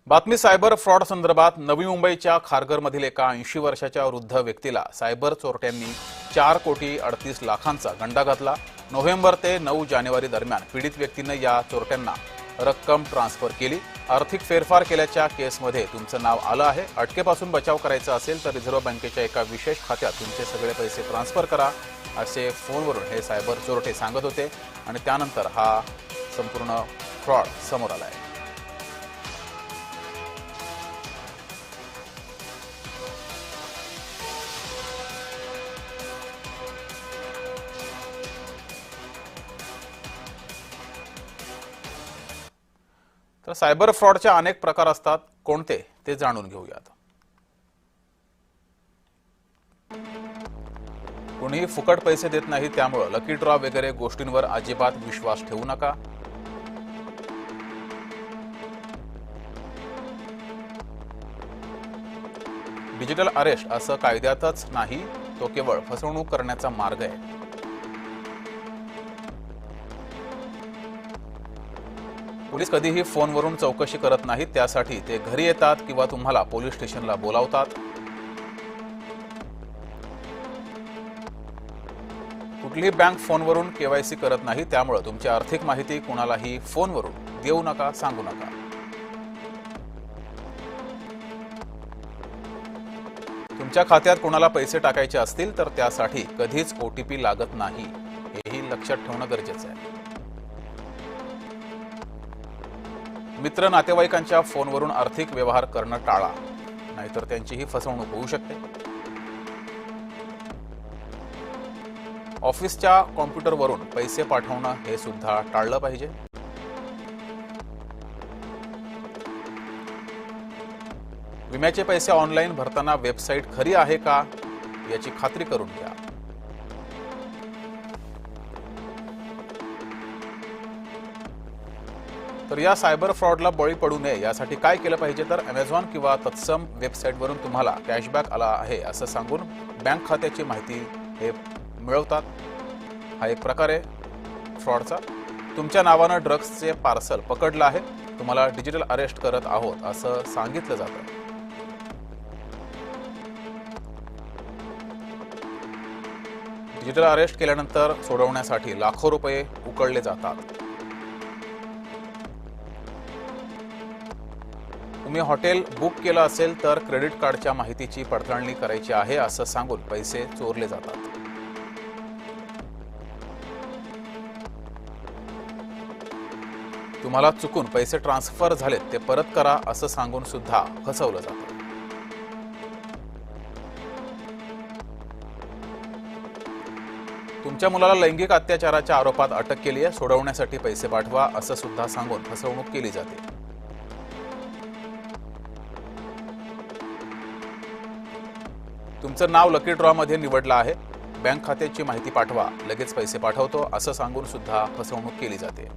बातमी cyber fraud संदर्भात नवी मुंबईच्या खारघरमधील एका 80 वर्षाच्या वृद्ध व्यक्तीला सायबर चोरट्यांनी 4,38,00,000चा गंडा घातला। नोव्हेंबर ते 9 जानेवारी दरम्यान पीडित व्यक्तीने या चोरट्यांना रक्कम ट्रान्सफर केली। आर्थिक फेरफार केल्याच्या केसमध्ये तुमचं नाव आलं आहे। अटकेपासून बचाव करायचा असेल तर रिझर्व्ह बँकेच्या एका विशेष खात्यात तुमचे सगळे पैसे ट्रान्सफर करा असे फोनवरून हे सायबर चोरटे सांगत होते आणि त्यानंतर हा संपूर्ण फ्रॉड समोर आला आहे। तर सायबर फ्रॉडचे अनेक प्रकार असतात, कोणते ते जाणून घेऊयात। कोणीही फुकट पैसे देत नाही, त्यामुळे लकी ड्रॉ वगैरे गोष्टींवर अजिबात विश्वास ठेवू नका। डिजिटल अरेस्ट असं कायद्यातच नाही, तो केवळ फसवणूक करण्याचा मार्ग आहे। पोलीस कधीही फोनवरून चौकशी करत नाहीत, त्यासाठी ते घरी येतात किंवा तुम्हाला पोलीस स्टेशनला बोलावतात। कुठलीही बँक फोनवरून केवायसी करत नाही, त्यामुळे तुमची आर्थिक माहिती कुणालाही फोनवरून देऊ नका, सांगू नका। तुमच्या खात्यात कोणाला पैसे टाकायचे असतील तर त्यासाठी कधीच OTP लागत नाही, हेही लक्षात ठेवणं गरजेचं आहे। मित्र नातेवाईकांच्या फोनवरून आर्थिक व्यवहार करणं टाळा, नाहीतर त्यांचीही फसवणूक होऊ शकते। ऑफिसच्या कॉम्प्युटरवरून पैसे पाठवणं हे सुद्धा टाळलं पाहिजे। विम्याचे पैसे ऑनलाईन भरताना वेबसाईट खरी आहे का याची खात्री करून घ्या। तर या सायबर फ्रॉडला बळी पडू नये यासाठी काय केलं पाहिजे, तर Amazon किंवा तत्सम वेबसाईटवरून तुम्हाला कॅशबॅक आला आहे असं सांगून बँक खात्याची माहिती हे मिळवतात। हा एक प्रकार आहे फ्रॉडचा। तुमच्या नावानं ड्रग्सचे पार्सल पकडलं आहे, तुम्हाला डिजिटल अरेस्ट करत आहोत असं सांगितलं जातं। डिजिटल अरेस्ट केल्यानंतर सोडवण्यासाठी लाखो रुपये उकळले जातात। तुम्ही हॉटेल बुक केलं असेल तर क्रेडिट कार्डच्या माहितीची पडताळणी करायची आहे असं सांगून पैसे चोरले जातात। तुम्हाला चुकून पैसे ट्रान्सफर झालेत ते परत करा असं सांगून सुद्धा फसवलं जातं। तुमच्या मुलाला लैंगिक अत्याचाराच्या आरोपात अटक केली आहे, सोडवण्यासाठी पैसे पाठवा असं सुद्धा सांगून फसवणूक केली जाते। तुमचं नाव लकी ड्रॉ मध्ये निवडलं आहे, बँक खात्याची माहिती पाठवा, लगेच पैसे पाठवतो असं सांगून सुद्धा फसवणूक केली जाते।